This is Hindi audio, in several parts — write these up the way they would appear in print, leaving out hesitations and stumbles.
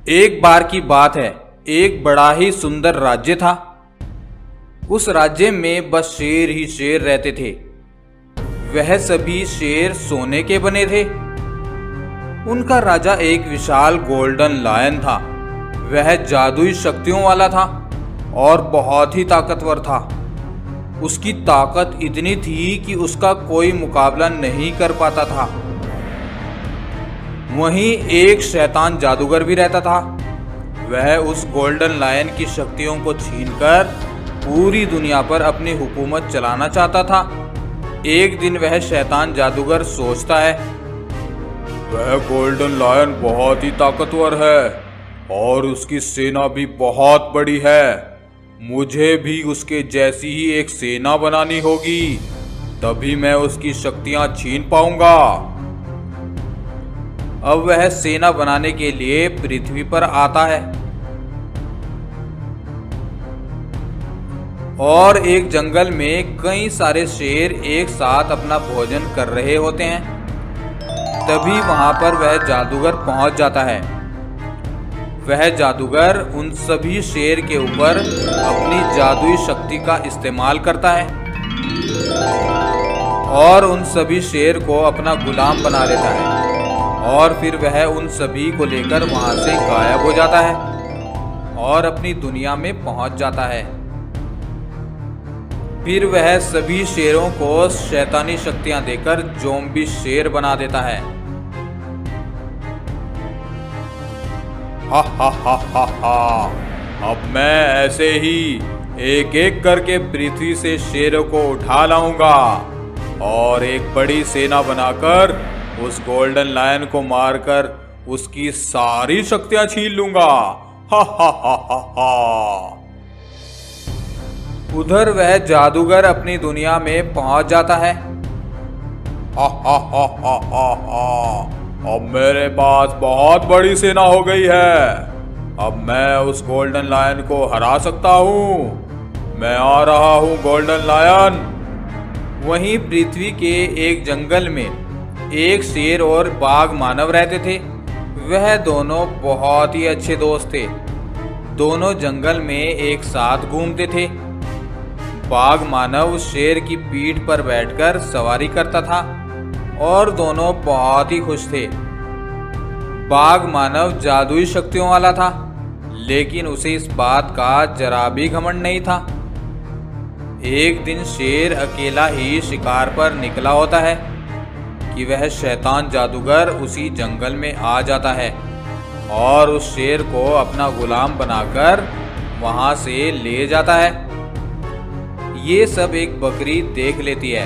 एक बार की बात है, एक बड़ा ही सुंदर राज्य था। उस राज्य में बस शेर ही शेर रहते थे। वह सभी शेर सोने के बने थे। उनका राजा एक विशाल गोल्डन लायन था। वह जादुई शक्तियों वाला था और बहुत ही ताकतवर था। उसकी ताकत इतनी थी कि उसका कोई मुकाबला नहीं कर पाता था। वहीं एक शैतान जादूगर भी रहता था। वह उस गोल्डन लायन की शक्तियों को छीनकर पूरी दुनिया पर अपनी हुकूमत चलाना चाहता था। एक दिन वह शैतान जादूगर सोचता है, वह गोल्डन लायन बहुत ही ताकतवर है और उसकी सेना भी बहुत बड़ी है। मुझे भी उसके जैसी ही एक सेना बनानी होगी, तभी मैं उसकी शक्तियां छीन पाऊंगा। अब वह सेना बनाने के लिए पृथ्वी पर आता है और एक जंगल में कई सारे शेर एक साथ अपना भोजन कर रहे होते हैं। तभी वहां पर वह जादूगर पहुंच जाता है। वह जादूगर उन सभी शेर के ऊपर अपनी जादुई शक्ति का इस्तेमाल करता है और उन सभी शेर को अपना गुलाम बना लेता है और फिर वह उन सभी को लेकर वहां से गायब हो जाता है और अपनी दुनिया में पहुंच जाता है। फिर वह सभी शेरों को शैतानी शक्तियां देकर ज़ॉम्बी शेर बना देता है। हा, अब मैं ऐसे ही एक एक करके पृथ्वी से शेरों को उठा लाऊंगा और एक बड़ी सेना बनाकर उस गोल्डन लायन को मारकर उसकी सारी शक्तियां छीन लूंगा। हा। उधर वह जादूगर अपनी दुनिया में पहुंच जाता है। हा। अब मेरे पास बहुत बड़ी सेना हो गई है। अब मैं उस गोल्डन लायन को हरा सकता हूँ। मैं आ रहा हूँ गोल्डन लायन। वहीं पृथ्वी के एक जंगल में एक शेर और बाघ मानव रहते थे। वह दोनों बहुत ही अच्छे दोस्त थे। दोनों जंगल में एक साथ घूमते थे। बाघ मानव शेर की पीठ पर बैठकर सवारी करता था और दोनों बहुत ही खुश थे। बाघ मानव जादुई शक्तियों वाला था, लेकिन उसे इस बात का जरा भी घमंड नहीं था। एक दिन शेर अकेला ही शिकार पर निकला होता है कि वह शैतान जादूगर उसी जंगल में आ जाता है और उस शेर को अपना गुलाम बनाकर वहां से ले जाता है। ये सब एक बकरी देख लेती है।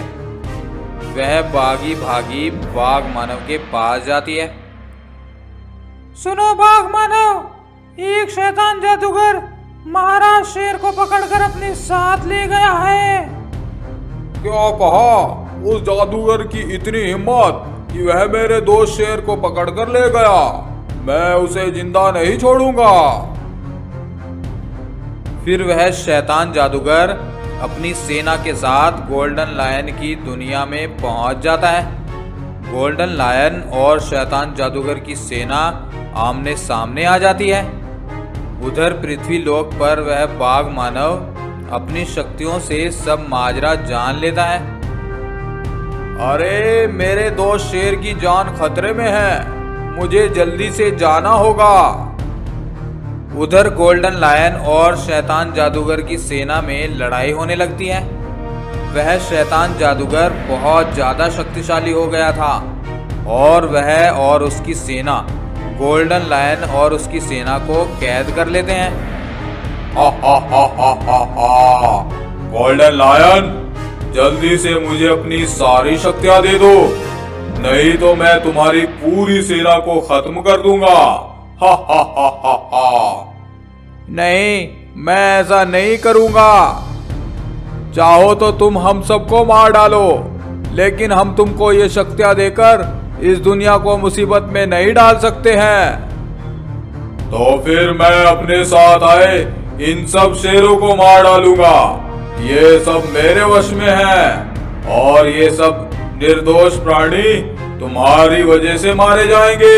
वह भागी भागी बाघ मानव के पास जाती है। सुनो बाघ मानव, एक शैतान जादूगर महाराज शेर को पकड़कर अपने साथ ले गया है। क्या कहा? उस जादूगर की इतनी हिम्मत कि वह मेरे दोस्त शेर को पकड़कर ले गया। मैं उसे जिंदा नहीं छोड़ूंगा। फिर वह शैतान जादूगर अपनी सेना के साथ गोल्डन लायन की दुनिया में पहुंच जाता है। गोल्डन लायन और शैतान जादूगर की सेना आमने सामने आ जाती है। उधर पृथ्वी लोक पर वह बाघ मानव अपनी शक्तियों से सब माजरा जान लेता है। अरे मेरे दोस्त शेर की जान खतरे में है, मुझे जल्दी से जाना होगा। उधर गोल्डन लायन और शैतान जादूगर की सेना में लड़ाई होने लगती है। वह शैतान जादूगर बहुत ज्यादा शक्तिशाली हो गया था और वह और उसकी सेना गोल्डन लायन और उसकी सेना को कैद कर लेते हैं। हा। गोल्डन लायन, जल्दी से मुझे अपनी सारी शक्तियां दे दो, नहीं तो मैं तुम्हारी पूरी सेना को खत्म कर दूंगा। हा। नहीं, मैं ऐसा नहीं करूंगा। चाहो तो तुम हम सबको मार डालो, लेकिन हम तुमको ये शक्तियां देकर इस दुनिया को मुसीबत में नहीं डाल सकते हैं। तो फिर मैं अपने साथ आए इन सब शेरों को मार डालूंगा। ये सब मेरे वश में है और ये सब निर्दोष प्राणी तुम्हारी वजह से मारे जाएंगे।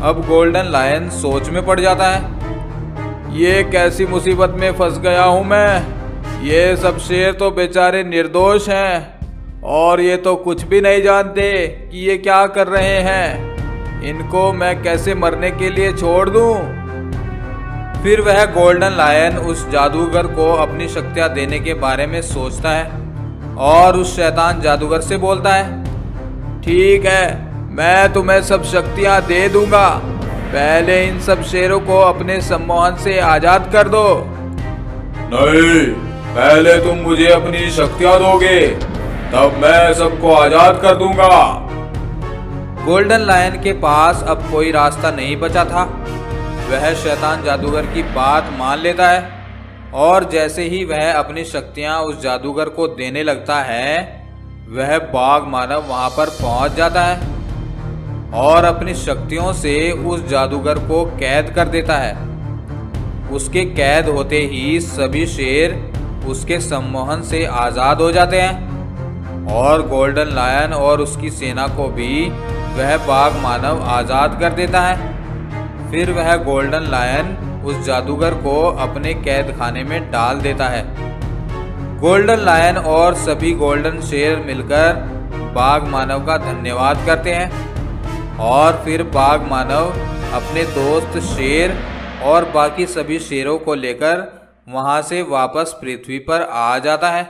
अब गोल्डन लायन सोच में पड़ जाता है। ये कैसी मुसीबत में फंस गया हूँ मैं। ये सब शेर तो बेचारे निर्दोष हैं और ये तो कुछ भी नहीं जानते कि ये क्या कर रहे हैं। इनको मैं कैसे मरने के लिए छोड़ दूं? फिर वह गोल्डन लायन उस जादूगर को अपनी शक्तियां देने के बारे में सोचता है और उस शैतान जादूगर से बोलता है, ठीक है, मैं तुम्हें सब शक्तियां दे दूंगा, पहले इन सब शेरों को अपने सम्मोहन से आजाद कर दो। नहीं, पहले तुम मुझे अपनी शक्तियां दोगे, तब मैं सबको आजाद कर दूंगा। गोल्डन लायन के पास अब कोई रास्ता नहीं बचा था। वह शैतान जादूगर की बात मान लेता है और जैसे ही वह अपनी शक्तियां उस जादूगर को देने लगता है, वह बाघ मानव वहां पर पहुंच जाता है और अपनी शक्तियों से उस जादूगर को कैद कर देता है। उसके कैद होते ही सभी शेर उसके सम्मोहन से आज़ाद हो जाते हैं और गोल्डन लायन और उसकी सेना को भी वह बाघ मानव आज़ाद कर देता है। फिर वह गोल्डन लायन उस जादूगर को अपने कैद खाने में डाल देता है। गोल्डन लायन और सभी गोल्डन शेर मिलकर बाघ मानव का धन्यवाद करते हैं और फिर बाघ मानव अपने दोस्त शेर और बाकी सभी शेरों को लेकर वहां से वापस पृथ्वी पर आ जाता है।